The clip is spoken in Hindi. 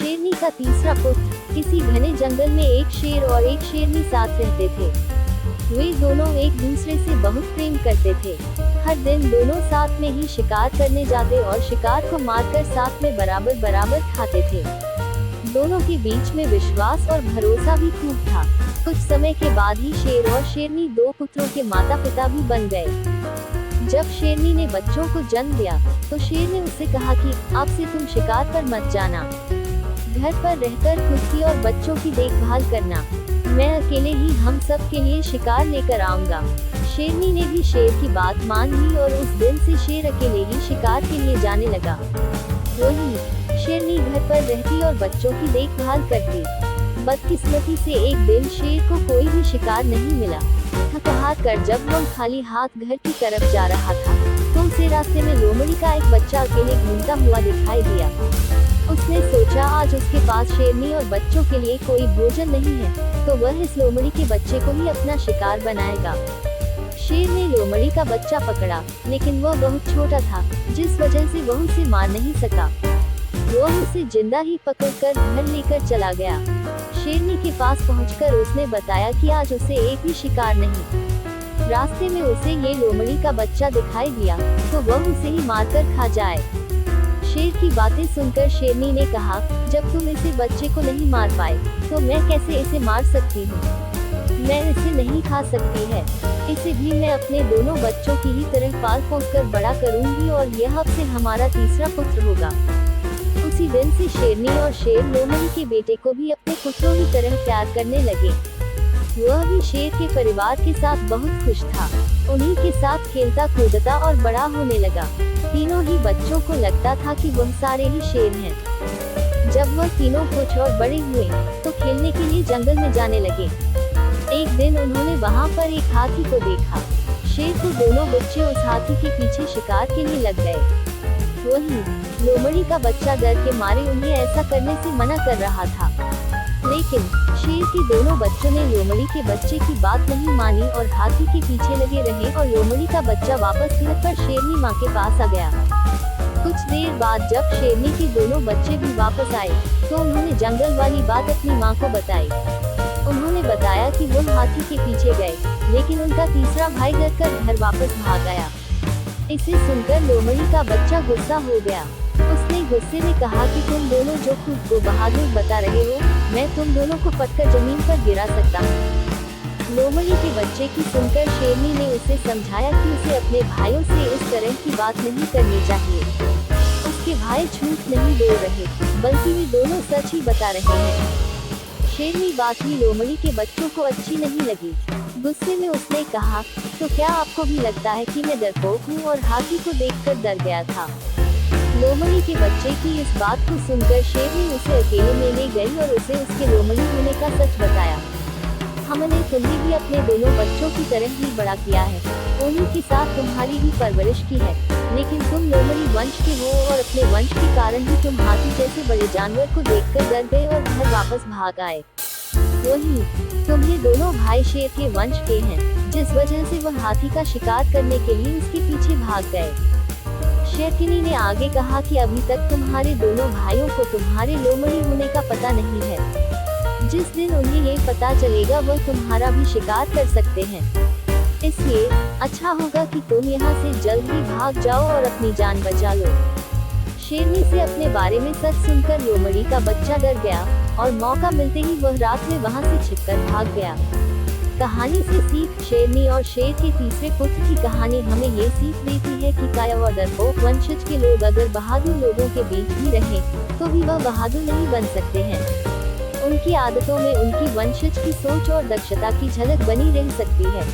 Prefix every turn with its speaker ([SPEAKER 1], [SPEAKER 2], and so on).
[SPEAKER 1] शेरनी का तीसरा पुत्र। किसी घने जंगल में एक शेर और एक शेरनी साथ रहते थे। वे दोनों एक दूसरे से बहुत प्रेम करते थे। हर दिन दोनों साथ में ही शिकार करने जाते और शिकार को मारकर साथ में बराबर बराबर खाते थे। दोनों के बीच में विश्वास और भरोसा भी खूब था। कुछ समय के बाद ही शेर और शेरनी दो पुत्रों के माता पिता भी बन गए। जब शेरनी ने बच्चों को जन्म दिया तो शेर ने उससे कहा कि अब से तुम शिकार पर मत जाना, घर पर रहकर खुद की और बच्चों की देखभाल करना। मैं अकेले ही हम सब के लिए शिकार लेकर आऊंगा। शेरनी ने भी शेर की बात मान ली और उस दिन से शेर अकेले ही शिकार के लिए जाने लगा। वहीं शेरनी घर पर रहती और बच्चों की देखभाल करती। बदकिस्मती से एक दिन शेर को कोई भी शिकार नहीं मिला। थक कर जब वह खाली हाथ घर की तरफ जा रहा था तो उसे रास्ते में लोमड़ी का एक बच्चा अकेले घूमता हुआ दिखाई दिया। उसने सोचा आज उसके पास शेरनी और बच्चों के लिए कोई भोजन नहीं है तो वह इस लोमड़ी के बच्चे को ही अपना शिकार बनाएगा। शेर ने लोमड़ी का बच्चा पकड़ा, लेकिन वह बहुत छोटा था जिस वजह से वह उसे मार नहीं सका। वह उसे जिंदा ही पकड़कर घर लेकर चला गया। शेरनी के पास पहुंचकर उसने बताया कि आज उसे एक भी शिकार नहीं। रास्ते में उसे ये लोमड़ी का बच्चा दिखाई दिया तो वह उसे ही मारकर खा जाए। शेर की बातें सुनकर शेरनी ने कहा, जब तुम इसे बच्चे को नहीं मार पाए तो मैं कैसे इसे मार सकती हूँ। मैं इसे नहीं खा सकती है। इसे भी मैं अपने दोनों बच्चों की ही तरह पाल पोस कर बड़ा करूँगी और यह अब से हमारा तीसरा पुत्र होगा। उसी दिन से शेरनी और शेर लोमड़ी के बेटे को भी अपने पुत्रों की तरह प्यार करने लगे। वह भी शेर के परिवार के साथ बहुत खुश था। उन्हीं के साथ खेलता कूदता और बड़ा होने लगा। तीनों ही बच्चों को लगता था कि वह सारे ही शेर हैं। जब वह तीनों कुछ और बड़े हुए तो खेलने के लिए जंगल में जाने लगे। एक दिन उन्होंने वहाँ पर एक हाथी को देखा। शेर को दोनों बच्चे उस हाथी के पीछे शिकार के लिए लग गए। वहीं लोमड़ी का बच्चा डर के मारे उन्हें ऐसा करने से मना कर रहा था, लेकिन शेर के दोनों बच्चों ने लोमड़ी के बच्चे की बात नहीं मानी और हाथी के पीछे लगे रहे और लोमड़ी का बच्चा वापस लौटकर शेरनी माँ के पास आ गया। कुछ देर बाद जब शेरनी के दोनों बच्चे भी वापस आए तो उन्होंने जंगल वाली बात अपनी माँ को बताई। उन्होंने बताया कि वो हाथी के पीछे गए, लेकिन उनका तीसरा भाई डर कर घर वापस भाग गया। इसे सुनकर लोमड़ी का बच्चा गुस्सा हो गया। उसने गुस्से में कहा कि तुम दोनों जो खुद को बहादुर बता रहे हो, मैं तुम दोनों को पटकर जमीन पर गिरा सकता हूँ। लोमड़ी के बच्चे की सुनकर शेरनी ने उसे समझाया कि उसे अपने भाइयों से इस तरह की बात नहीं करनी चाहिए। उसके भाई झूठ नहीं बोल रहे, बल्कि वे दोनों सच ही बता रहे हैं। शेरनी बात ही लोमड़ी के बच्चों को अच्छी नहीं लगी। गुस्से में उसने कहा, तो क्या आपको भी लगता है कि मैं डरपोक हूँ और हाथी को देखकर डर गया था। लोमड़ी के बच्चे की इस बात को सुनकर शेरनी उसे अकेले में ले गई और उसे उसके लोमड़ी होने का सच बताया। हमने तुम्हें भी अपने दोनों बच्चों की तरह ही बड़ा किया है, उन्हीं के साथ तुम्हारी भी परवरिश की है, लेकिन तुम लोमड़ी वंश के हो और अपने वंश के कारण ही तुम हाथी जैसे बड़े जानवर को देखकर डर गए और घर वापस भाग आए। वहीं तुम्हें दोनों भाई शेर के वंश के हैं, जिस वजह से वह हाथी का शिकार करने के लिए उसके पीछे भाग गए। शेरनी ने आगे कहा कि अभी तक तुम्हारे दोनों भाइयों को तुम्हारे लोमड़ी होने का पता नहीं है। जिस दिन उन्हें ये पता चलेगा वह तुम्हारा भी शिकार कर सकते हैं। इसलिए अच्छा होगा कि तुम यहाँ से जल्द ही भाग जाओ और अपनी जान बचा लो। शेरनी से अपने बारे में सच सुनकर लोमड़ी का बच्चा डर गया और मौका मिलते ही वह रात में वहाँ से छिपकर भाग गया। कहानी से सीख। शेरनी और शेर के तीसरे पुत्र की कहानी हमें ये सीख देती है कि काया और डरपोक वंशज के लोग अगर बहादुर लोगों के बीच भी रहें तो भी वह बहादुर नहीं बन सकते हैं। उनकी आदतों में उनकी वंशज की सोच और दक्षता की झलक बनी रह सकती है।